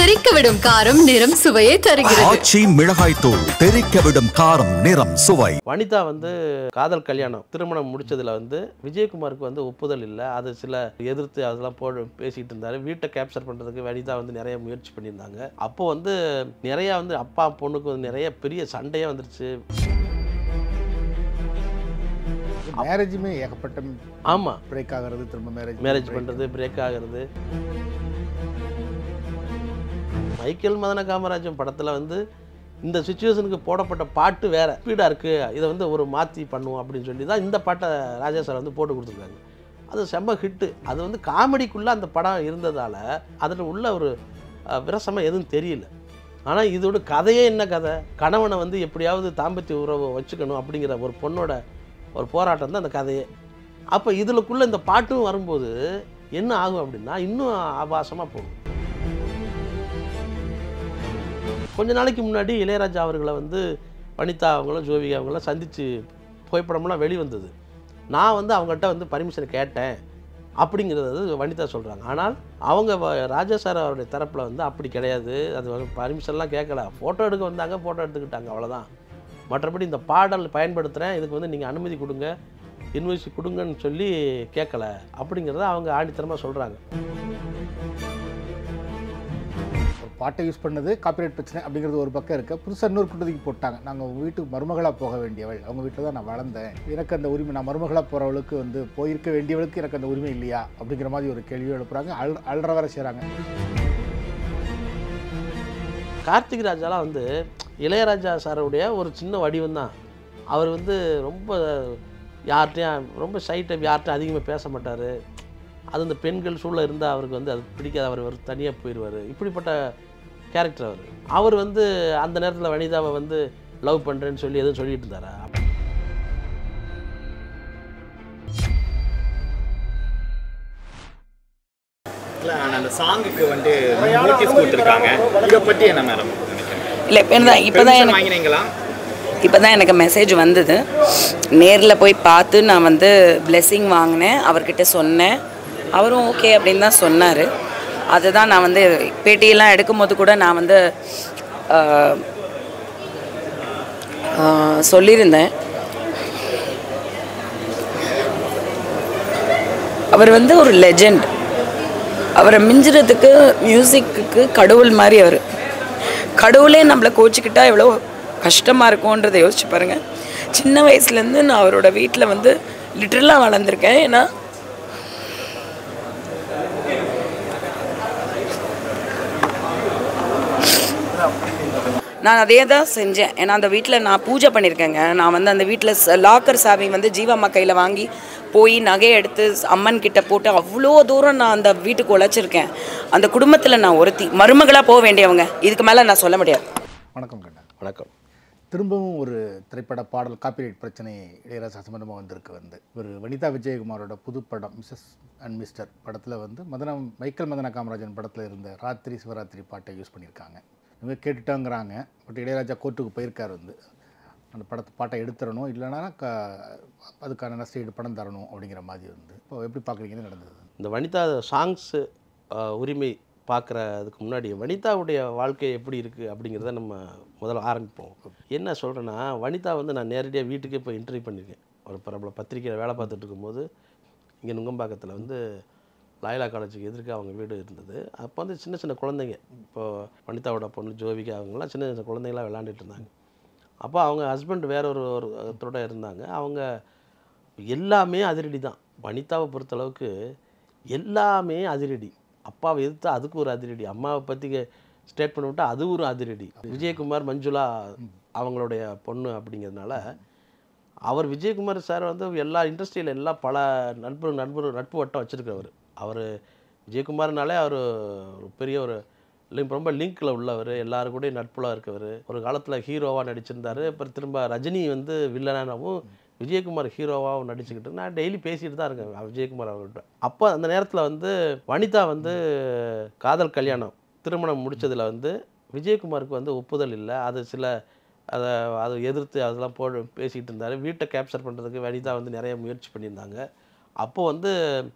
தெறிக்கவிடும் காரம் நிறம் சுவையை தருகிறது. ஆச்சி மிளகாய் தூள் தெறிக்கவிடும் காரம் நிறம் சுவை. வனிதா காதல் கல்யாணம் திருமணம் முடிச்சதுல விஜயகுமாருக்கு ஒப்புதல் இல்லை. அது சில எதிர்த்து அதெல்லாம் பேசிட்டு இருந்தாரு. வீட்டை கேப்சர் பண்றதுக்கு வனிதா நிறைய முயற்சி பண்ணியிருந்தாங்க. அப்போ நிறைய அப்பா பொண்ணுக்கு நிறைய பெரிய சண்டையே வந்துருச்சு. மேரேஜுமே ஏகப்பட்ட ஆமா பிரேக் ஆகிறது, திரும்ப மேரேஜ் பண்றது, பிரேக் ஆகிறது. மைக்கேல் மதன காமராஜன் படத்துல இந்த சுச்சுவேஷனுக்கு போடப்பட்ட பாட்டு வேற ஸ்பீடா இருக்கு, இதை ஒரு மாற்றி பண்ணுவோம் அப்படின்னு சொல்லி தான் இந்த பாட்டை ராஜா சார் போட்டு கொடுத்துருக்காங்க. அது செம்ம ஹிட்டு. அது காமெடிக்குள்ளே அந்த படம் இருந்ததால் அதில் உள்ள ஒரு விரசமாக எதுவும் தெரியல. ஆனால் இதோட கதையே என்ன கதை, கணவனை எப்படியாவது தாம்பத்திய உறவை வச்சுக்கணும் அப்படிங்கிற ஒரு பொண்ணோட ஒரு போராட்டம் தான் அந்த கதையே. அப்போ இதுக்குள்ளே இந்த பாட்டும் வரும்போது என்ன ஆகும் அப்படின்னா இன்னும் ஆபாசமாக போகும். கொஞ்ச நாளைக்கு முன்னாடி இளையராஜா அவர்களை வனிதா அவங்களும் ஜோவிகா அவங்களாம் சந்தித்து புகைப்படம்லாம் வெளிவந்தது. நான் அவங்கள்ட்ட பர்மிஷன் கேட்டேன் அப்படிங்கிறது வனிதா சொல்கிறாங்க. ஆனால் அவங்க ராஜா சார் அவருடைய தரப்பில் அப்படி கிடையாது, அது பர்மிஷன்லாம் கேட்கல. ஃபோட்டோ எடுக்க வந்தாங்க, ஃபோட்டோ எடுத்துக்கிட்டாங்க, அவ்வளோதான். மற்றபடி இந்த பாடல் பயன்படுத்துகிறேன், இதுக்கு நீங்கள் அனுமதி கொடுங்க, இன்வாய்ஸ் கொடுங்கன்னு சொல்லி கேட்கல அப்படிங்கிறத அவங்க ஆணித்தரமாக சொல்கிறாங்க. பாட்டை யூஸ் பண்ணது காப்பிரைட் பிரச்சனை அப்படிங்கிறது ஒரு பக்கம் இருக்குது. புதுசாக இன்னொரு குட்டதிக்கு போட்டாங்க, நாங்கள் உங்கள் வீட்டுக்கு மருமகளாக போக வேண்டியவள், அவங்க வீட்டில் தான் நான் வளர்ந்தேன், எனக்கு அந்த உரிமை, நான் மருமகளாக போகிறவளுக்கு போயிருக்க வேண்டியவளுக்கு எனக்கு அந்த உரிமை இல்லையா அப்படிங்கிற மாதிரி ஒரு கேள்வியை எழுப்புறாங்க. அல்ற வர செய்கிறாங்க. கார்த்திக் ராஜாலாம் இளையராஜா சாருடைய ஒரு சின்ன வடிவம் தான். அவர் ரொம்ப யார்கிட்டையும் ரொம்ப டைப், யார்கிட்டையும் அதிகமாக பேச மாட்டார். அது இந்த பெண்கள் சூழல் இருந்தால் அவருக்கு அது பிடிக்காத, அவர் தனியாக போயிடுவார். இப்படிப்பட்ட கேரக்டர் அவர் அந்த நேரத்தில் வனிதாவை லவ் பண்ணுறேன்னு சொல்லி எதுவும் சொல்லிட்டு இருந்தாரா? இல்லை, அந்த சாங்குக்கு நோட்டீஸ் கொடுத்துருக்காங்க. இதை பற்றி என்ன மேடம் இல்லை, இப்போ தான் வாங்கினீங்களா? இப்போ தான் எனக்கு மெசேஜ் வந்தது. நேரில் போய் பார்த்து நான் பிளெஸ்ஸிங் வாங்கினேன், அவர்கிட்ட சொன்னேன். அவரும் ஓகே அப்படின்னு தான் சொன்னார். அதுதான் நான் பேட்டியெல்லாம் எடுக்கும்போது கூட நான் சொல்லியிருந்தேன். அவர் ஒரு லெஜெண்ட். அவரை மிஞ்சுறதுக்கு மியூசிக்கு கடவுள் மாதிரி. அவர் கடவுளே நம்மளை கோச்சிக்கிட்டால் எவ்வளோ கஷ்டமாக இருக்கும்ன்றதை யோசிச்சு பாருங்கள். சின்ன வயசுலேருந்து நான் அவரோட வீட்டில் லிட்டரலாக வளர்ந்துருக்கேன். ஏன்னா நான் அதே தான் செஞ்சேன். ஏன்னா அந்த வீட்டில் நான் பூஜை பண்ணியிருக்கேங்க. நான் அந்த வீட்டில் லாக்கர் சாவி ஜீவாம்மா கையில் வாங்கி போய் நகையை எடுத்து அம்மன் கிட்ட போட்டு அவ்வளோ தூரம் நான் அந்த வீட்டுக்கு உழைச்சிருக்கேன். அந்த குடும்பத்தில் நான் ஒருத்தி மருமகளாக போக வேண்டியவங்க. இதுக்கு மேலே நான் சொல்ல முடியாது. வணக்கம் கண்ணா. வணக்கம். திரும்பவும் ஒரு திரைப்பட பாடல் காப்பிரைட் பிரச்சனை இளையராஜா சம்பந்தமாக வந்திருக்கு. ஒரு வனிதா விஜயகுமாரோட புது படம் மிஸ்ஸஸ் அண்ட் மிஸ்டர் படத்தில் மைக்கேல் மதன காமராஜன் படத்தில் இருந்த ராத்திரி சிவராத்திரி பாட்டை யூஸ் பண்ணியிருக்காங்க. இவங்க கேட்டுட்டாங்கிறாங்க. பட் இளையராஜா கோர்ட்டுக்கு போயிருக்கார். அந்த பாட்டை எடுத்துடணும், இல்லைனா அதுக்கான நஷ்டஈடு படம் தரணும் அப்படிங்கிற மாதிரி இப்போ எப்படி பார்க்குறீங்கன்னு நடந்தது? இந்த வனிதா சாங்ஸு உரிமை பார்க்குறதுக்கு முன்னாடி வனிதாவுடைய வாழ்க்கை எப்படி இருக்குது அப்படிங்கிறத நம்ம முதல்ல ஆரம்பிப்போம். என்ன சொல்கிறேன்னா, வனிதா நான் நேரடியாக வீட்டுக்கே போய் இன்டர்வியூ பண்ணியிருக்கேன். ஒரு பிரபல பத்திரிக்கையில் வேலை பார்த்துட்டு இருக்கும்போது இங்கே நுங்கம்பாக்கத்தில் லாயலா காலேஜுக்கு எதிர்க்க அவங்க வீடு இருந்தது. அப்போ சின்ன சின்ன குழந்தைங்க, இப்போது வனிதாவோட பொண்ணு ஜோவிகா அவங்களாம் சின்ன சின்ன குழந்தைங்களாம் விளையாண்டுட்டு இருந்தாங்க. அப்போ அவங்க ஹஸ்பண்ட் வேற ஒருத்தரோட இருந்தாங்க. அவங்க எல்லாமே அதிரடி தான். வனிதாவை பொறுத்தளவுக்கு எல்லாமே அதிரடி. அப்பாவை எதிர்த்தா அதுக்கு ஒரு அதிரடி, அம்மாவை பற்றி ஸ்டேட் பண்ண விட்டால் அது ஒரு அதிரடி. விஜயகுமார் மஞ்சுளா அவங்களுடைய பொண்ணு அப்படிங்கிறதுனால அவர் விஜயகுமார் சார் எல்லா இண்டஸ்ட்ரியில் எல்லா பல நட்பு வட்டம் வச்சுருக்கிறவர். அவர் விஜயகுமார்னாலே அவர் பெரிய ஒரு ரொம்ப லிங்க்கில் உள்ளவர், எல்லாரும் கூட நட்புலாக இருக்கவர். ஒரு காலத்தில் ஹீரோவாக நடிச்சிருந்தார். அப்புறம் திரும்ப ரஜினி வில்லனாகவும் விஜயகுமார் ஹீரோவாகவும் நடிச்சுக்கிட்டு நான் டெய்லி பேசிகிட்டு தான் இருக்கேன் விஜயகுமார் அவர்கிட்ட. அப்போ அந்த நேரத்தில் வனிதா காதல் கல்யாணம் திருமணம் முடித்ததில் விஜயகுமாருக்கு ஒப்புதல் இல்லை. அது சில அதை எதிர்த்து அதெல்லாம் பேசிகிட்டு இருந்தார். வீட்டை கேப்சர் பண்ணுறதுக்கு வனிதா நிறைய முயற்சி பண்ணியிருந்தாங்க. அப்போ வந்து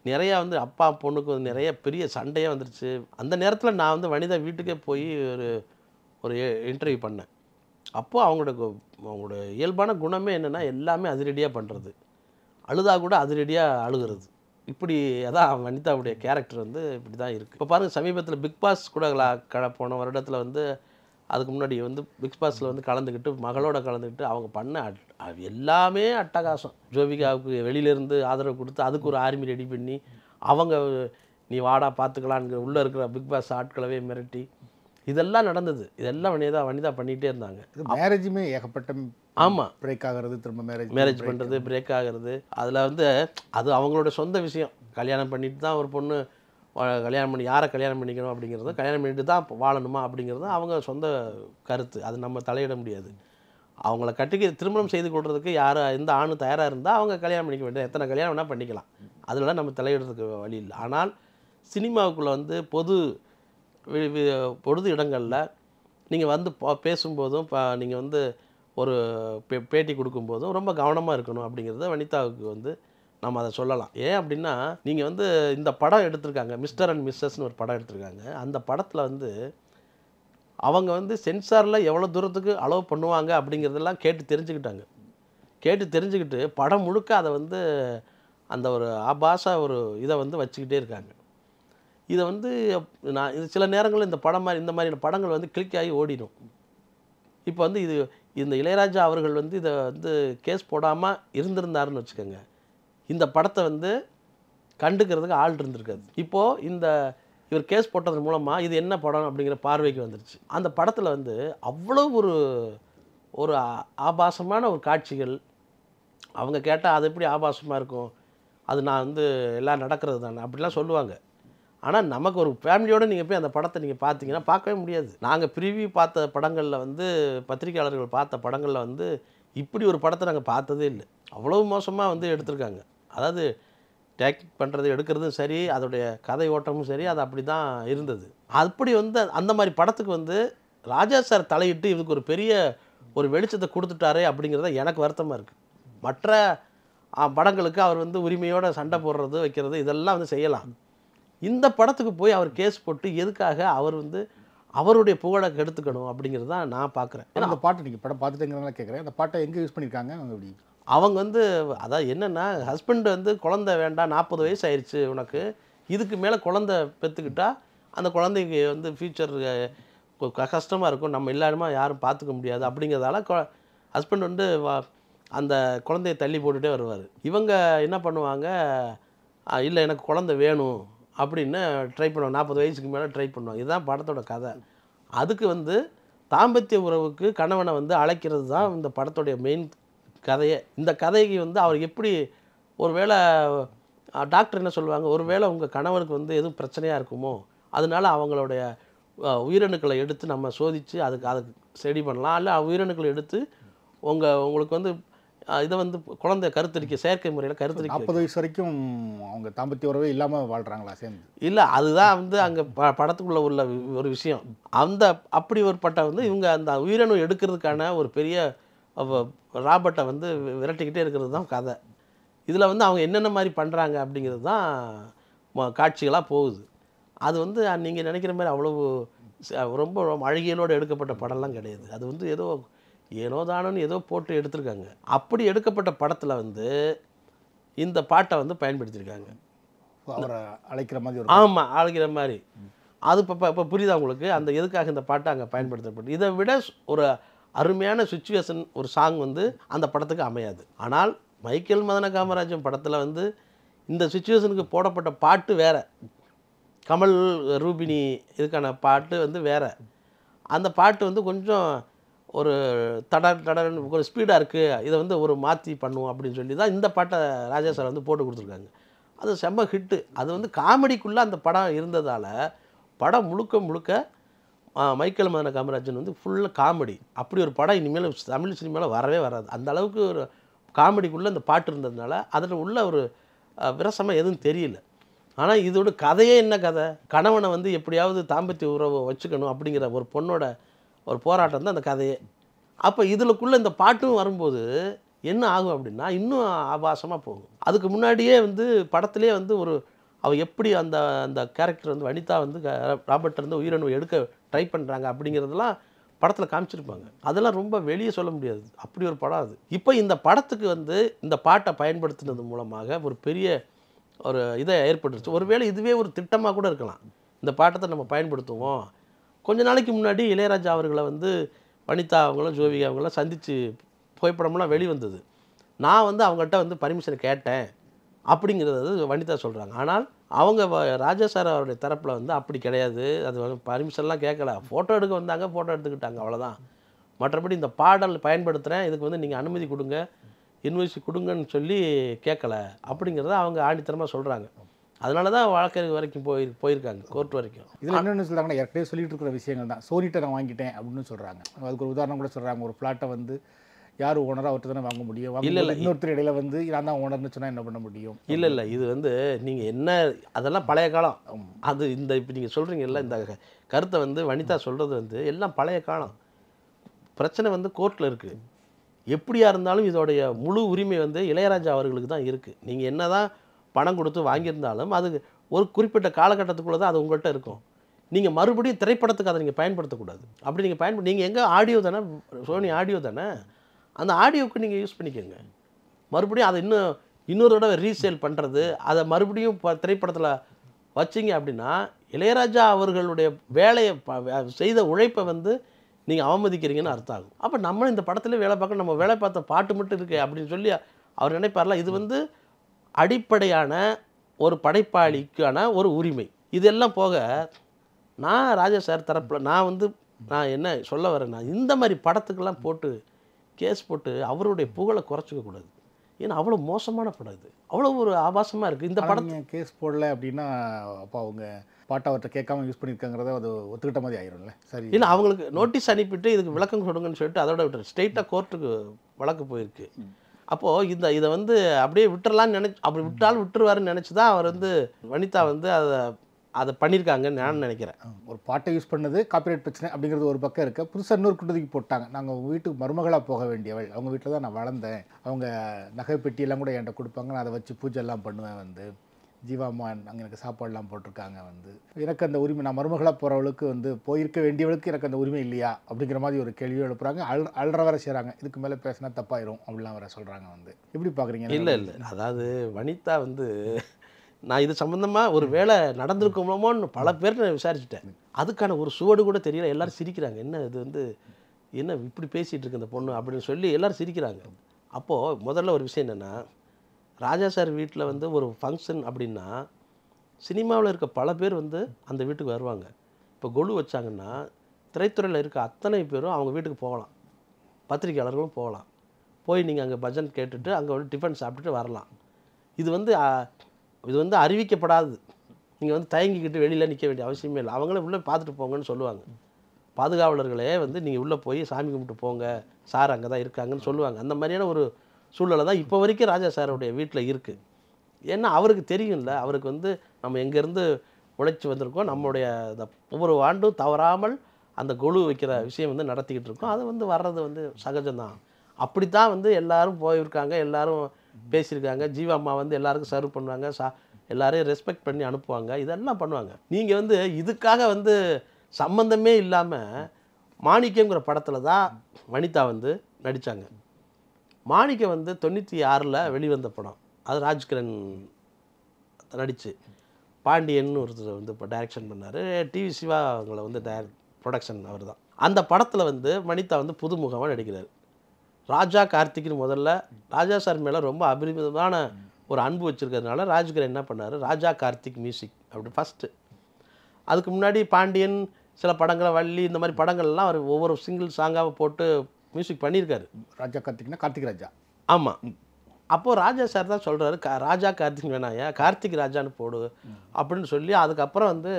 நிறையா வந்து அப்பா பொண்ணுக்கு வந்து நிறைய பெரிய சண்டையே வந்துருச்சு. அந்த நேரத்தில் நான் வந்து வனிதா வீட்டுக்கே போய் ஒரு ஒரு இன்டர்வியூ பண்ணேன். அப்போ அவங்களோட இயல்பான குணமே என்னென்னா எல்லாமே அதிரடியாக பண்ணுறது, அழுதா கூட அதிரடியாக அழுகிறது. இப்படி அதான் வனிதாவுடைய கேரக்டர் வந்து இப்படி தான் இருக்குது. இப்போ பாருங்கள், சமீபத்தில் பிக் பாஸ் கூட போன வருடத்தில் வந்து அதுக்கு முன்னாடி வந்து பிக் பாஸில் வந்து கலந்துக்கிட்டு மகளோட கலந்துக்கிட்டு அவங்க பண்ண எல்லாமே அட்டகாசம். ஜோவிகாவுக்கு வெளியிலேருந்து ஆதரவு கொடுத்து அதுக்கு ஒரு ஆர்மி ரெடி பண்ணி அவங்க நீ வாடா பார்த்துக்கலான்னு உள்ளே இருக்கிற பிக் பாஸ் ஆட்களவே மிரட்டி இதெல்லாம் நடந்தது. இதெல்லாம் வனிதா பண்ணிகிட்டே இருந்தாங்க. மேரேஜுமே ஏகப்பட்ட ஆமாம், பிரேக் ஆகிறது, திரும்ப மேரேஜ் பண்ணுறது, பிரேக் ஆகிறது. அதில் வந்து அது அவங்களோட சொந்த விஷயம். கல்யாணம் பண்ணிட்டு தான் ஒரு பொண்ணு கல்யாணம் பண்ணி யாரை கல்யாணம் பண்ணிக்கணும் அப்படிங்கிறது, கல்யாணம் பண்ணிட்டு தான் வாழணுமா அப்படிங்கிறது அவங்க சொந்த கருத்து. அது நம்ம தலையிட முடியாது. அவங்கள திருமணம் செய்து கொள்றதுக்கு எந்த ஆணும் தயாராக இருந்தால் அவங்க கல்யாணம் பண்ணிக்க வேண்டியது, எத்தனை கல்யாணம் வேணால் பண்ணிக்கலாம். அதிலலாம் நம்ம தலையிடுறதுக்கு வழி இல்லை. ஆனால் சினிமாவுக்குள்ளே வந்து பொது இடங்களில் நீங்கள் வந்து பேசும்போதும் நீங்கள் வந்து ஒரு பேட்டி கொடுக்கும்போதும் ரொம்ப கவனமாக இருக்கணும் அப்படிங்கிறத வனிதாவுக்கு வந்து நம்ம அதை சொல்லலாம். ஏன் அப்படின்னா, நீங்கள் வந்து இந்த படம் எடுத்திருக்காங்க, மிஸ்டர் அண்ட் மிஸ்ஸஸ்னு ஒரு படம் எடுத்திருக்காங்க. அந்த படத்தில் வந்து அவங்க வந்து சென்சாரில் எவ்வளோ தூரத்துக்கு அலோவ் பண்ணுவாங்க அப்படிங்கிறதெல்லாம் கேட்டு தெரிஞ்சுக்கிட்டு படம் முழுக்க அதை வந்து அந்த ஒரு ஆபாச ஒரு இதை வந்து வச்சுக்கிட்டே இருக்காங்க. இதை வந்து இது சில நேரங்களில் இந்த மாதிரியான படங்கள் வந்து கிளிக் ஆகி ஓடிடும். இப்போ வந்து இந்த இளையராஜா அவர்கள் வந்து இதை வந்து கேஸ் போடாமல் இருந்திருந்தாருன்னு வச்சுக்கோங்க, இந்த படத்தை வந்து கண்டுக்கிறதுக்கு ஆள் இருந்திருக்காது. இப்போது இவர் கேஸ் போட்டதன் மூலமாக இது என்ன படம் அப்படிங்கிற பார்வைக்கு வந்துருச்சு. அந்த படத்தில் வந்து அவ்வளோ ஒரு ஆபாசமான ஒரு காட்சிகள். அவங்க கேட்டால் அது எப்படி ஆபாசமாக இருக்கும், அது நான் வந்து எல்லாம் நடக்கிறது தானே அப்படிலாம் சொல்லுவாங்க. ஆனால் நமக்கு ஒரு ஃபேமிலியோடு நீங்கள் போய் அந்த படத்தை நீங்கள் பார்த்தீங்கன்னா பார்க்கவே முடியாது. நாங்கள் ப்ரிவியூ பார்த்த படங்களில் வந்து பத்திரிகையாளர்கள் பார்த்த படங்களில் வந்து இப்படி ஒரு படத்தை நாங்கள் பார்த்ததே இல்லை. அவ்வளோ மோசமாக வந்து எடுத்திருக்காங்க. அதாவது டேக்கிங் பண்ணுறது எடுக்கிறதும் சரி, அதோடைய கதை ஓட்டமும் சரி, அது அப்படி தான் இருந்தது. அப்படி வந்து அந்த மாதிரி படத்துக்கு வந்து ராஜா சார் தலையிட்டு இதுக்கு ஒரு பெரிய ஒரு வெளிச்சத்தை கொடுத்துட்டாரே அப்படிங்கிறத எனக்கு வருத்தமாக இருக்குது. மற்ற படங்களுக்கு அவர் வந்து உரிமையோடு சண்டை போடுறது வைக்கிறது இதெல்லாம் வந்து செய்யலாம். இந்த படத்துக்கு போய் அவர் கேஸ் போட்டு எதுக்காக அவர் வந்து அவருடைய புகழை கெடுத்துக்கணும் அப்படிங்கிறது தான் நான் பார்க்குறேன். ஏன்னா அந்த பாட்டை நீங்கள் படம் பார்த்துட்டேங்கிறதுனால கேட்குறேன், அந்த பாட்டை எங்கே யூஸ் பண்ணியிருக்காங்க அவங்க? எப்படி அவங்க வந்து அதாவது என்னென்னா, ஹஸ்பண்ட் வந்து குழந்தை வேண்டாம், 40 வயசு ஆயிடுச்சு உனக்கு, இதுக்கு மேலே குழந்தை பெற்றுக்கிட்டா அந்த குழந்தைக்கு வந்து ஃப்யூச்சர் கஷ்டமாக இருக்கும், நம்ம இல்லாமல் யாரும் பார்த்துக்க முடியாது அப்படிங்கிறதால ஹஸ்பண்ட் வந்து அந்த குழந்தையை தள்ளி போட்டுகிட்டே வருவார். இவங்க என்ன பண்ணுவாங்க, இல்லை எனக்கு குழந்தை வேணும் அப்படின்னு ட்ரை பண்ணுவாங்க. 40 வயசுக்கு மேலே ட்ரை பண்ணுவாங்க. இதுதான் படத்தோட கதை. அதுக்கு வந்து தாம்பத்திய உறவுக்கு கணவனை வந்து அழைக்கிறது தான் இந்த படத்தோடைய மெயின் கதையே. இந்த கதைக்கு வந்து அவர் எப்படி, ஒருவேளை டாக்டர் என்ன சொல்லுவாங்க, ஒருவேளை உங்கள் கணவனுக்கு வந்து எதுவும் பிரச்சனையாக இருக்குமோ, அதனால அவங்களுடைய உயிரணுக்களை எடுத்து நம்ம சோதித்து அதுக்கு ஸ்டடி பண்ணலாம். இல்லை உயிரணுக்களை எடுத்து உங்களுக்கு வந்து இதை வந்து குழந்தை கருத்தரிக்க செயற்கை முறையில் கருத்தரிக்க 40 வயசு வரைக்கும் அவங்க தாம்பத்திய உறவே இல்லாமல் வாழ்கிறாங்களா சேர்ந்து? இல்லை, அதுதான் வந்து அங்கே படத்துக்குள்ளே உள்ள ஒரு விஷயம். அப்படி ஒரு பட்டம் வந்து இவங்க அந்த உயிரணு எடுக்கிறதுக்கான ஒரு பெரிய ராபர்ட்டை வந்து விரட்டிக்கிட்டே இருக்கிறது தான் கதை. இதில் வந்து அவங்க என்னென்ன மாதிரி பண்ணுறாங்க அப்படிங்கிறது தான் காட்சிகளாக போகுது. அது வந்து நீங்கள் நினைக்கிற மாதிரி அவ்வளவு ரொம்ப அழகியலோடு எடுக்கப்பட்ட படம்லாம் கிடையாது. அது வந்து ஏனோ தானோன்னு ஏதோ போட்டு எடுத்திருக்காங்க. அப்படி எடுக்கப்பட்ட படத்தில் வந்து இந்த பாட்டை வந்து பயன்படுத்தியிருக்காங்க. அவரை அழைக்கிற மாதிரி. ஆமாம், அழைக்கிற மாதிரி. அது இப்போ புரியுதா உங்களுக்கு அந்த எதுக்காக இந்த பாட்டை அங்கே பயன்படுத்தப்பட்டு? இதை விட ஒரு அருமையான சுச்சுவேஷன் ஒரு சாங் வந்து அந்த படத்துக்கு அமையாது. ஆனால் மைக்கேல் மதன காமராஜன் படத்தில் வந்து இந்த சுச்சுவேஷனுக்கு போடப்பட்ட பாட்டு வேறு, கமல் ரூபினி இதுக்கான பாட்டு வந்து வேறு. அந்த பாட்டு வந்து கொஞ்சம் ஒரு தடன்னு ஒரு ஸ்பீடாக இருக்குது, இதை வந்து ஒரு மாற்றி பண்ணுவோம் அப்படின்னு சொல்லி தான் இந்த பாட்டை ராஜா சார் வந்து போட்டு கொடுத்துருக்காங்க. அது செம்ம ஹிட்டு. அது வந்து காமெடிக்குள்ளே அந்த படம் இருந்ததால் படம் முழுக்க மைக்கேல் மதன காமராஜன் வந்து ஃபுல்லாக காமெடி. அப்படி ஒரு படம் இனிமேல் தமிழ் சினிமாவில் வரவே வராது. அந்த அளவுக்கு ஒரு காமெடிக்குள்ளே அந்த பாட்டு இருந்ததுனால அதில் உள்ள ஒரு விரசமாக எதுவும் தெரியல. ஆனால் இதோட கதையே என்ன கதை, கணவனை வந்து எப்படியாவது தாம்பத்திய உறவை வச்சுக்கணும் அப்படிங்கிற ஒரு பொண்ணோட ஒரு போராட்டம் தான் அந்த கதையே. அப்போ இதுக்குள்ளே இந்த பாட்டும் வரும்போது என்ன ஆகும் அப்படின்னா இன்னும் ஆபாசமாக போகும். அதுக்கு முன்னாடியே வந்து படத்திலே வந்து அவள் எப்படி அந்த அந்த கேரக்டர் வந்து வனிதா வந்து ராபர்ட் வந்து உயிரணு எடுக்க ட்ரை பண்ணுறாங்க அப்படிங்கிறதெல்லாம் படத்தில் காமிச்சிருப்பாங்க. அதெல்லாம் ரொம்ப வெளியே சொல்ல முடியாது, அப்படி ஒரு படம் அது. இப்போ இந்த படத்துக்கு வந்து இந்த பாட்டை பயன்படுத்தினது மூலமாக ஒரு பெரிய ஒரு இதை ஏற்பட்டுருச்சு. ஒருவேளை இதுவே ஒரு திட்டமாக கூட இருக்கலாம், இந்த பாட்டத்தை நம்ம பயன்படுத்துவோம். கொஞ்ச நாளைக்கு முன்னாடி இளையராஜா அவர்களை வந்து வனிதா அவங்களும் ஜோவிகா அவங்களாம் சந்தித்து புகைப்படம்லாம் வெளிவந்தது. நான் வந்து அவங்கள்ட்ட வந்து பர்மிஷன் கேட்டேன் அப்படிங்கிறது வனிதா சொல்கிறாங்க. ஆனால் அவங்க ராஜா சார் அவருடைய தரப்பில் வந்து அப்படி கிடையாது, அது வந்து பர்மிஷன்லாம் கேட்கல, ஃபோட்டோ எடுக்க வந்தாங்க, ஃபோட்டோ எடுத்துக்கிட்டாங்க, அவ்வளோதான். மற்றபடி இந்த பாடல் பயன்படுத்துகிறேன், இதுக்கு வந்து நீங்கள் அனுமதி கொடுங்க, இன்வாய்ஸ் கொடுங்கன்னு சொல்லி கேட்கல அப்படிங்கிறத அவங்க ஆணித்தரமாக சொல்கிறாங்க. அதனால தான் வழக்கு வரைக்கும் போயிருக்காங்க, கோர்ட் வரைக்கும். இதில் என்னென்னு சொல்கிறாங்கன்னா, ஏற்கனவே சொல்லிட்டு இருக்கிற விஷயங்கள் தான். சோனிட்ட நான் வாங்கிட்டேன் அப்படின்னு சொல்கிறாங்க. அதுக்கு ஒரு உதாரணம் கூட சொல்கிறாங்க. ஒரு ஃப்ளாட்டை வந்து யார் ஓனராக அவர்கிட்ட தானே வாங்க முடியும். இல்லை இன்னொருத்தர் இடையில வந்து நான் தான் ஓனர்னு சொன்னால் என்ன பண்ண முடியும்? இல்லை இது வந்து நீங்கள் என்ன, அதெல்லாம் பழைய காலம். அது இந்த இப்போ நீங்கள் சொல்கிறீங்கல்ல, இந்த கருத்தை வந்து வனிதா சொல்கிறது வந்து எல்லாம் பழைய காலம். பிரச்சனை வந்து கோர்ட்டில் இருக்குது. எப்படியா இருந்தாலும் இதோடைய முழு உரிமை வந்து இளையராஜா அவர்களுக்கு தான் இருக்குது. நீங்கள் என்ன தான் பணம் கொடுத்து வாங்கியிருந்தாலும் அது ஒரு குறிப்பிட்ட காலகட்டத்துக்குள்ளே தான் அது உங்கள்கிட்ட இருக்கும். நீங்கள் மறுபடியும் திரைப்படத்துக்கு அதை நீங்கள் பயன்படுத்தக்கூடாது. அப்படி நீங்கள் நீங்கள் எங்கே ஆடியோ தானே, சோனி ஆடியோ தானே, அந்த ஆடியோவுக்கு நீங்கள் யூஸ் பண்ணிக்கோங்க. மறுபடியும் அதை இன்னொரு தடவை ரீசேல் பண்ணுறது, அதை மறுபடியும் திரைப்படத்தில் வச்சிங்க அப்படின்னா இளையராஜா அவர்களுடைய வேலையை செய்த உழைப்பை வந்து நீங்கள் அவமதிக்கிறீங்கன்னு அர்த்தம் ஆகும். அப்போ நம்மளும் இந்த படத்துல வேலை பார்க்க, நம்ம வேலை பார்த்த பாட்டு மட்டும் இருக்கு அப்படின்னு சொல்லி அவர் நினைப்பார்ல. இது வந்து அடிப்படையான ஒரு படைப்பாளிக்கான ஒரு உரிமை. இதெல்லாம் போக நான் ராஜா சார் தரப்பில் நான் என்ன சொல்ல வரேன்னா, இந்த மாதிரி படத்துக்கெல்லாம் போட்டு கேஸ் போட்டு அவருடைய புகழை குறைச்சிக்கக்கூடாது. ஏன்னா அவ்வளோ மோசமான படம் இது, அவ்வளோ ஒரு ஆபாசமாக இருக்குது இந்த படம். கேஸ் போடல அப்படின்னா அப்போ அவங்க பாட்டை அவர்கிட்ட கேட்காம யூஸ் பண்ணியிருக்காங்கிறத அது ஒத்துக்கிட்ட மாதிரி ஆயிரும்ல. சரி, இல்லை அவங்களுக்கு நோட்டீஸ் அனுப்பிட்டு இதுக்கு விளக்கம் கொடுங்கன்னு சொல்லிட்டு அதோட விட்டுரு, ஸ்ட்ரெயிட்டாக கோர்ட்டுக்கு வழக்கு போயிருக்கு. அப்போது இதை வந்து அப்படியே விட்டுறலான்னு அப்படி விட்டாலும் விட்டுருவாருன்னு நினச்சி தான் அவர் வந்து வனிதா வந்து அதை பண்ணியிருக்காங்கன்னு நான் நினைக்கிறேன். ஒரு பாட்டை யூஸ் பண்ணது காப்பிரைட் பிரச்சனை அப்படிங்கிறது ஒரு பக்கம் இருக்குது. புதுசாக இன்னொரு குட்டதுக்கு போட்டாங்க, நாங்கள் உங்கள் வீட்டுக்கு மருமகளாக போக வேண்டியவள், அவங்க வீட்டில் தான் நான் வளர்ந்தேன், அவங்க நகை பெட்டியெல்லாம் கூட என்கிட்ட கொடுப்பாங்க, நான் அதை வச்சு பூஜை எல்லாம் பண்ணுவேன், வந்து ஜீவாம்மா அங்கே எனக்கு சாப்பாடெல்லாம் போட்டிருக்காங்க, வந்து எனக்கு அந்த உரிமை, நான் மருமகளாக போகிறவளுக்கு வந்து போயிருக்க வேண்டியவளுக்கு எனக்கு அந்த உரிமை இல்லையா அப்படிங்கிற மாதிரி ஒரு கேள்வி எழுப்புறாங்க. அல்ற வர செய்கிறாங்க. இதுக்கு மேலே பேசினா தப்பாயிரும் அப்படிலாம் வர சொல்கிறாங்க. வந்து எப்படி பார்க்குறீங்க? இல்லை அதாவது வனிதா வந்து நான் இது சம்மந்தமாக ஒரு வேலை நடந்திருக்கோமோன்னு பல பேர் நான் விசாரிச்சுட்டேன். அதுக்கான ஒரு சுவடு கூட தெரியல. எல்லோரும் சிரிக்கிறாங்க, என்ன இது வந்து என்ன இப்படி பேசிகிட்டு இருக்கு இந்த பொண்ணு அப்படின்னு சொல்லி எல்லோரும் சிரிக்கிறாங்க. அப்போது முதல்ல ஒரு விஷயம் என்னென்னா, ராஜா சார் வீட்டில் வந்து ஒரு ஃபங்க்ஷன் அப்படின்னா சினிமாவில் இருக்க பல பேர் வந்து அந்த வீட்டுக்கு வருவாங்க. இப்போ கொலு வச்சாங்கன்னா திரைத்துறையில் இருக்க அத்தனை பேரும் அவங்க வீட்டுக்கு போகலாம், பத்திரிகையாளர்களும் போகலாம். போய் நீங்கள் அங்கே பஜன் கேட்டுட்டு அங்கே வந்து டிஃபன் சாப்பிட்டுட்டு வரலாம். இது வந்து அறிவிக்கப்படாது. நீங்கள் வந்து தயங்கிக்கிட்டு வெளியில் நிற்க வேண்டிய அவசியமே இல்லை. அவங்களே உள்ளே பார்த்துட்டு போங்கன்னு சொல்லுவாங்க. பாதுகாவலர்களே வந்து நீங்கள் உள்ளே போய் சாமி கும்பிட்டு போங்க, சார் அங்கே தான் இருக்காங்கன்னு சொல்லுவாங்க. அந்த மாதிரியான ஒரு சூழ்நிலை தான் இப்போ வரைக்கும் ராஜா சாருடைய வீட்டில் இருக்குது. ஏன்னா அவருக்கு தெரியும்ல, அவருக்கு வந்து நம்ம எங்கேருந்து உழைச்சி வந்திருக்கோம், நம்மளுடைய ஒவ்வொரு ஆண்டும் தவறாமல் அந்த கொலு வைக்கிற விஷயம் வந்து நடத்திக்கிட்டு இருக்கோம். அது வந்து வர்றது வந்து சகஜம்தான். அப்படி தான் வந்து எல்லோரும் போயிருக்காங்க, எல்லோரும் பேசியிருக்காங்க. ஜீவாம்மா வந்து எல்லாருக்கும் சர்வ் பண்ணுவாங்க, எல்லாரையும் ரெஸ்பெக்ட் பண்ணி அனுப்புவாங்க, இதெல்லாம் பண்ணுவாங்க. நீங்கள் வந்து இதுக்காக வந்து சம்பந்தமே இல்லாமல் மாணிக்கங்கிற படத்தில் தான் வனிதா வந்து நடித்தாங்க. மாணிக்கம் வந்து 96 வெளிவந்த படம். அது ராஜ்கிரண் நடித்து பாண்டியன்னு ஒருத்தர் வந்து இப்போ டைரக்ஷன் பண்ணார். டிவி சிவா அவங்கள வந்து ப்ரொடக்ஷன் அவர் தான். அந்த படத்தில் வந்து வனிதா வந்து புதுமுகமாக நடிக்கிறார். ராஜா கார்த்திக்னு முதல்ல ராஜா சார் மேலே ரொம்ப அபரிமிதமான ஒரு அன்பு வச்சுருக்கிறதுனால ராஜ்கிரண் என்ன பண்ணார், ராஜா கார்த்திக் மியூசிக் அப்படி ஃபஸ்ட்டு. அதுக்கு முன்னாடி பாண்டியன், சில படங்களை, வள்ளி, இந்த மாதிரி படங்கள்லாம் அவர் ஒவ்வொரு சிங்கிள் சாங்காக போட்டு மியூசிக் பண்ணியிருக்காரு. ராஜா கார்த்திக்னா கார்த்திக் ராஜா. ஆமாம். அப்போது ராஜா சார் தான் சொல்கிறாரு, ராஜா கார்த்திக் வேணாயா, கார்த்திக் ராஜான்னு போடு அப்படின்னு சொல்லி அதுக்கப்புறம் வந்து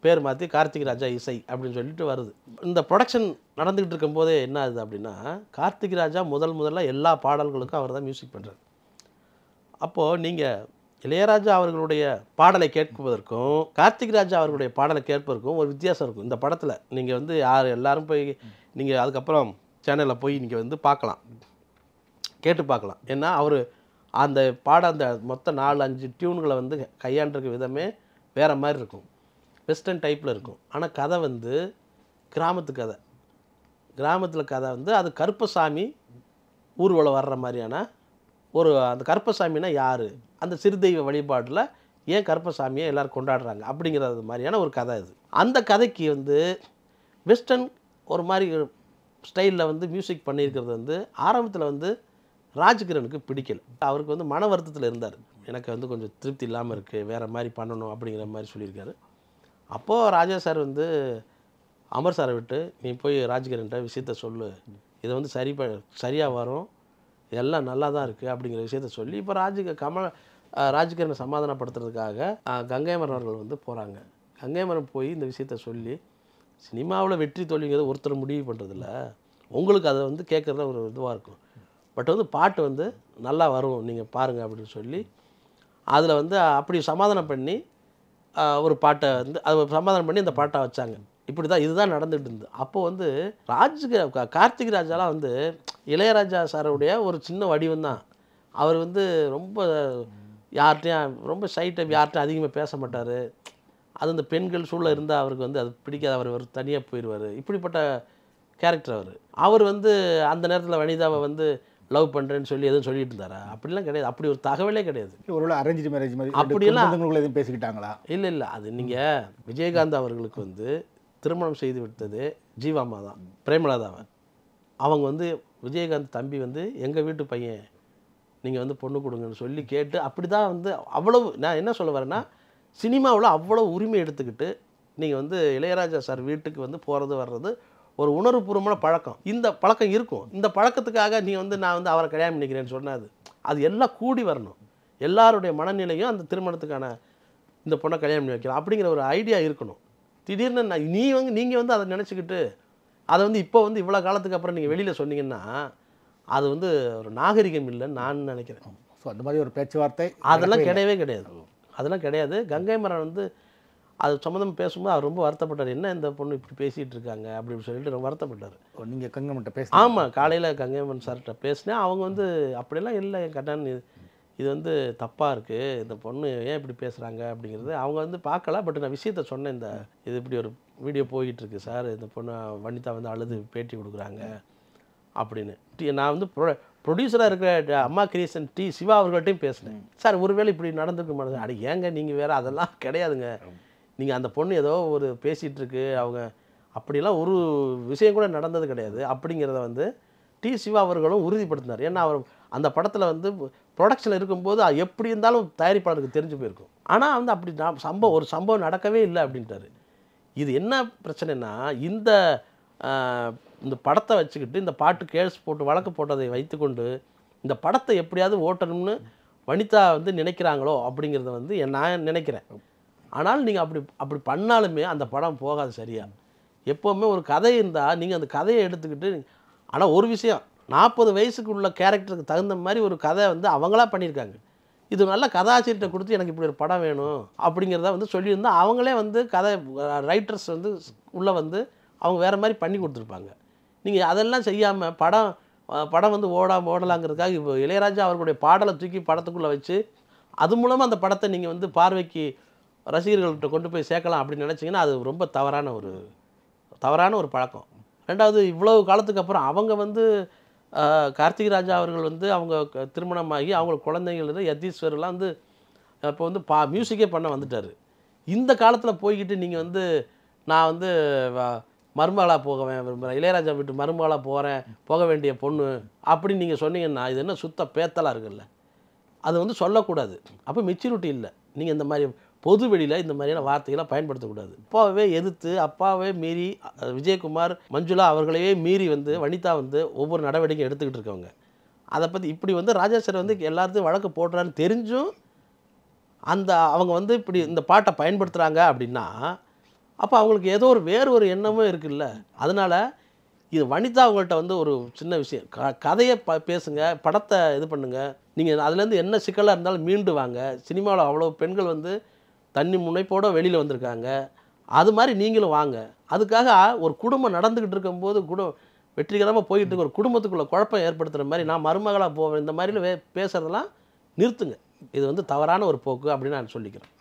பேர் மாற்றி கார்த்திக் ராஜா இசை அப்படின்னு சொல்லிட்டு வருது. இந்த ப்ரொடக்ஷன் நடந்துக்கிட்டு இருக்கும்போதே என்ன ஆகுது அப்படின்னா, கார்த்திக் ராஜா முதல்ல எல்லா பாடல்களுக்கும் அவர் தான் மியூசிக் பண்ணுறாரு. அப்போது நீங்கள் இளையராஜா அவர்களுடைய பாடலை கேட்பதற்கும் கார்த்திக் ராஜா அவர்களுடைய பாடலை கேட்பதற்கும் ஒரு வித்தியாசம் இருக்கும். இந்த படத்தில் நீங்கள் வந்து எல்லாரும் போய் நீங்கள் அதுக்கப்புறம் சேனலில் போய் நீங்கள் வந்து பார்க்கலாம். கேட்டு பார்க்கலாம். ஏன்னா அவர் அந்த அந்த மொத்த 4-5 டியூன்களை வந்து கையாண்டிருக்க விதமே வேறு மாதிரி இருக்கும், வெஸ்டர்ன் டைப்பில் இருக்கும். ஆனால் கதை வந்து கிராமத்து கதை. கிராமத்தில் கதை வந்து அது கருப்பசாமி ஊர்வலம் வர்ற மாதிரியான அந்த கருப்பசாமினா யார், அந்த சிறுதெய்வ வழிபாட்டில் ஏன் கருப்பசாமியை எல்லோரும் கொண்டாடுறாங்க அப்படிங்கிறது மாதிரியான ஒரு கதை இது. அந்த கதைக்கு வந்து வெஸ்டர்ன் ஒரு மாதிரி ஸ்டைலில் வந்து மியூசிக் பண்ணியிருக்கிறது வந்து ஆரம்பத்தில் வந்து ராஜ்கிரனுக்கு பிடிக்கல. அவருக்கு வந்து மன வருத்தத்தில் இருந்தார். எனக்கு வந்து கொஞ்சம் திருப்தி இல்லாமல் இருக்குது, வேறு மாதிரி பண்ணணும் அப்படிங்கிற மாதிரி சொல்லியிருக்காரு. அப்போது ராஜா சார் வந்து அமர் சாரை விட்டு, நீ போய் ராஜ்கிரன்ட்ட விஷயத்த சொல்லு, இதை வந்து சரியாக வரும், எல்லாம் நல்லா தான் இருக்குது அப்படிங்கிற விஷயத்த சொல்லி இப்போ ராஜ்கிரனை சமாதானப்படுத்துறதுக்காக கங்கைமரன் அவர்கள் வந்து போகிறாங்க. கங்கைமரன் போய் இந்த விஷயத்த சொல்லி, சினிமாவில் வெற்றி தோல்விங்கிறது ஒருத்தர் முடிவு பண்ணுறதில்ல, உங்களுக்கு அதை வந்து கேட்குறத ஒரு இதுவாக இருக்கும், பட் வந்து பாட்டு வந்து நல்லா வரும், நீங்கள் பாருங்கள் அப்படின்னு சொல்லி அதில் வந்து அப்படி சமாதானம் பண்ணி ஒரு பாட்டை வந்து அதை சமாதானம் பண்ணி அந்த பாட்டை வச்சாங்க. இப்படி தான் இதுதான் நடந்துகிட்டு இருந்தது. அப்போது வந்து கார்த்திக் ராஜாலாம் வந்து இளையராஜா சாருடைய ஒரு சின்ன வடிவம் தான். அவர் வந்து ரொம்ப யார்கிட்டையும் ரொம்ப டைப், யார்கிட்டையும் அதிகமாக பேச மாட்டார். அது இந்த பெண்கள் சூழல் இருந்தால் அவருக்கு வந்து அது பிடிக்காத, அவர் தனியாக போயிடுவார். இப்படிப்பட்ட கேரக்டர் அவர் வந்து அந்த நேரத்தில் வனிதாவை வந்து லவ் பண்ணுறேன்னு சொல்லி எதுவும் சொல்லிட்டு இருந்தாரா? அப்படிலாம் கிடையாது. அப்படி ஒரு தகவலே கிடையாது. ஒருவேளை அரேஞ்ச் மேரேஜ் மாதிரி அப்படியெல்லாம் எதுவும் பேசிக்கிட்டாங்களா? இல்லை. அது நீங்கள் விஜயகாந்த் அவர்களுக்கு வந்து திருமணம் செய்து விட்டது ஜீவாமா தான், பிரேமலதாவை. அவங்க வந்து விஜயகாந்த் தம்பி வந்து எங்கள் வீட்டு பையன், நீங்கள் வந்து பொண்ணு கொடுங்கன்னு சொல்லி கேட்டு அப்படி தான் வந்து அவ்வளவு. நான் என்ன சொல்ல வரேன்னா, சினிமாவில் அவ்வளோ உரிமை எடுத்துக்கிட்டு நீங்கள் வந்து இளையராஜா சார் வீட்டுக்கு வந்து போகிறது வர்றது ஒரு உணர்வுபூர்வமான பழக்கம். இந்த பழக்கம் இருக்கும். இந்த பழக்கத்துக்காக நீ வந்து நான் வந்து அவரை கல்யாணம் பண்ணிக்கிறேன்னு சொன்னாது, அது எல்லாம் கூடி வரணும். எல்லாருடைய மனநிலையும் அந்த திருமணத்துக்கான இந்த பொண்ணை கல்யாணம் பண்ணி வைக்கலாம் அப்படிங்கிற ஒரு ஐடியா இருக்கணும். திடீர்னு நீங்கள் வந்து அதை நினச்சிக்கிட்டு அதை வந்து இப்போ வந்து இவ்வளோ காலத்துக்கு அப்புறம் நீங்கள் வெளியில் சொன்னீங்கன்னா அது வந்து ஒரு நாகரிகம் இல்லைன்னு நான் நினைக்கிறேன். ஸோ அந்த மாதிரி ஒரு பேச்சுவார்த்தை அதெல்லாம் கிடையவே கிடையாது. அதெல்லாம் கிடையாது. கங்கைமரன் வந்து அது சம்மந்தம் பேசும்போது அவர் ரொம்ப வருத்தப்பட்டார். என்ன இந்த பொண்ணு இப்படி பேசிகிட்டு இருக்காங்க அப்படின்னு சொல்லிட்டு ரொம்ப வருத்தப்பட்டார். நீங்கள் கங்கைமரன்ட்ட பேச? ஆமாம், காலையில் கங்கைமரன் சார்கிட்ட பேசினேன். அவங்க வந்து அப்படியெல்லாம் இல்லை கட்டான், இது வந்து தப்பாக இருக்குது, இந்த பொண்ணு ஏன் இப்படி பேசுகிறாங்க அப்படிங்கிறது அவங்க வந்து பார்க்கல. பட் நான் விஷயத்த சொன்னேன், இது இப்படி ஒரு வீடியோ போய்கிட்டு இருக்கு சார், இந்த பொண்ணு வனிதா வந்து அழுது பேட்டி கொடுக்குறாங்க அப்படின்னு. நான் வந்து ப்ரொடியூசராக இருக்கிற அம்மா கிரியேஷன் சிவா அவர்கள்ட்டையும் பேசினேன். சார் ஒருவேளை இப்படி நடந்துருக்க மாட்டேங்க. அடி ஏங்க நீங்கள் வேறு, அதெல்லாம் கிடையாதுங்க, நீங்கள் அந்த பொண்ணு ஏதோ ஒரு பேசிகிட்டு இருக்கு, அவங்க அப்படிலாம் ஒரு விஷயம் கூட நடந்தது கிடையாது அப்படிங்கிறத வந்து சிவா அவர்களும் உறுதிப்படுத்தினார். ஏன்னா அவர் அந்த படத்தில் வந்து ப்ரொடக்ஷனில் இருக்கும்போது எப்படி இருந்தாலும் தயாரிப்பாளருக்கு தெரிஞ்சு போயிருக்கும். ஆனால் வந்து அப்படி ஒரு சம்பவம் நடக்கவே இல்லை அப்படின்ட்டாரு. இது என்ன பிரச்சனைனா, இந்த படத்தை வச்சுக்கிட்டு இந்த பாட்டு கேஸ் போட்டு வழக்கு போட்டதை வைத்துக்கொண்டு இந்த படத்தை எப்படியாவது ஓட்டணும்னு வனிதா வந்து நினைக்கிறாங்களோ அப்படிங்கிறத வந்து நான் நினைக்கிறேன். ஆனால் நீங்கள் அப்படி பண்ணாலுமே அந்த படம் போகாது சரியா. எப்போவுமே ஒரு கதை இருந்தால் நீங்கள் அந்த கதையை எடுத்துக்கிட்டு, ஆனால் ஒரு விஷயம், 40 வயசுக்கு உள்ள கேரக்டருக்கு தகுந்த மாதிரி ஒரு கதை வந்து அவங்களா பண்ணியிருக்காங்க. இது நல்ல கதாசிரியர்கிட்ட கொடுத்து எனக்கு இப்படி ஒரு படம் வேணும் அப்படிங்கிறத வந்து சொல்லியிருந்தால் அவங்களே வந்து கதை ரைட்டர்ஸ் வந்து உள்ளே வந்து அவங்க வேறு மாதிரி பண்ணி கொடுத்துருப்பாங்க. நீங்கள் அதெல்லாம் செய்யாமல் படம் வந்து ஓடலாங்கிறதுக்காக இப்போ இளையராஜா அவர்களுடைய பாடலை தூக்கி படத்துக்குள்ளே வச்சு அது மூலமாக அந்த படத்தை நீங்கள் வந்து பார்வைக்கு ரசிகர்கள்கிட்ட கொண்டு போய் சேர்க்கலாம் அப்படின்னு நினச்சிங்கன்னா அது ரொம்ப தவறான ஒரு பழக்கம். ரெண்டாவது, இவ்வளவு காலத்துக்கு அப்புறம் அவங்க வந்து கார்த்திக் ராஜா அவர்கள் வந்து அவங்க திருமணமாகி அவங்களுக்கு குழந்தைங்கள் யதீஸ்வரெலாம் வந்து இப்போ வந்து மியூசிக்கே பண்ண வந்துட்டார். இந்த காலத்தில் போய்கிட்டு நீங்கள் வந்து நான் வந்து மருமகளாக விரும்புகிறேன், இளையராஜா வீட்டு மருமகளாக போக வேண்டிய பொண்ணு அப்படின்னு நீங்கள் சொன்னீங்கன்னா இது என்ன சுத்த பேத்தலாக இருக்குல்ல. அது வந்து சொல்லக்கூடாது. அப்போ மெச்சூரிட்டி இல்லை. நீங்கள் இந்த மாதிரி பொது வெளியில் இந்த மாதிரியான வார்த்தைகளை பயன்படுத்தக்கூடாது. அப்பாவே எதிர்த்து, அப்பாவே மீறி, விஜயகுமார், மஞ்சுளா அவர்களையே மீறி வந்து வனிதா வந்து ஒவ்வொரு நடவடிக்கை எடுத்துக்கிட்டு இருக்கவங்க. அதை பற்றி இப்படி வந்து ராஜா சார் வந்து எல்லாத்தையும் வழக்கு போடுறான்னு தெரிஞ்சும் அவங்க வந்து இப்படி இந்த பாட்டை பயன்படுத்துகிறாங்க அப்படின்னா அப்போ அவங்களுக்கு ஏதோ வேறு ஒரு எண்ணமும் இருக்குல்ல. அதனால் இது வனிதா அவங்கள்ட்ட வந்து ஒரு சின்ன விஷயம், கதையை பேசுங்க, படத்தை இது பண்ணுங்கள், நீங்கள் அதுலேருந்து என்ன சிக்கலாக இருந்தாலும் மீண்டு வாங்க. சினிமாவில் அவ்வளோ பெண்கள் வந்து தண்ணி முனைப்போடு வெளியில் வந்திருக்காங்க, அது மாதிரி நீங்களும் வாங்க. அதுக்காக ஒரு குடும்பம் நடந்துக்கிட்டு இருக்கும்போது வெற்றிகரமாக போயிட்டு இருக்க ஒரு குடும்பத்துக்குள்ள குழப்பம் ஏற்படுத்துகிற மாதிரி நான் மருமகளாக போவேன் இந்த மாதிரில பேசுகிறதெல்லாம் நிறுத்துங்க. இது வந்து தவறான ஒரு போக்கு அப்படின்னு நான் சொல்லிக்கிறேன்.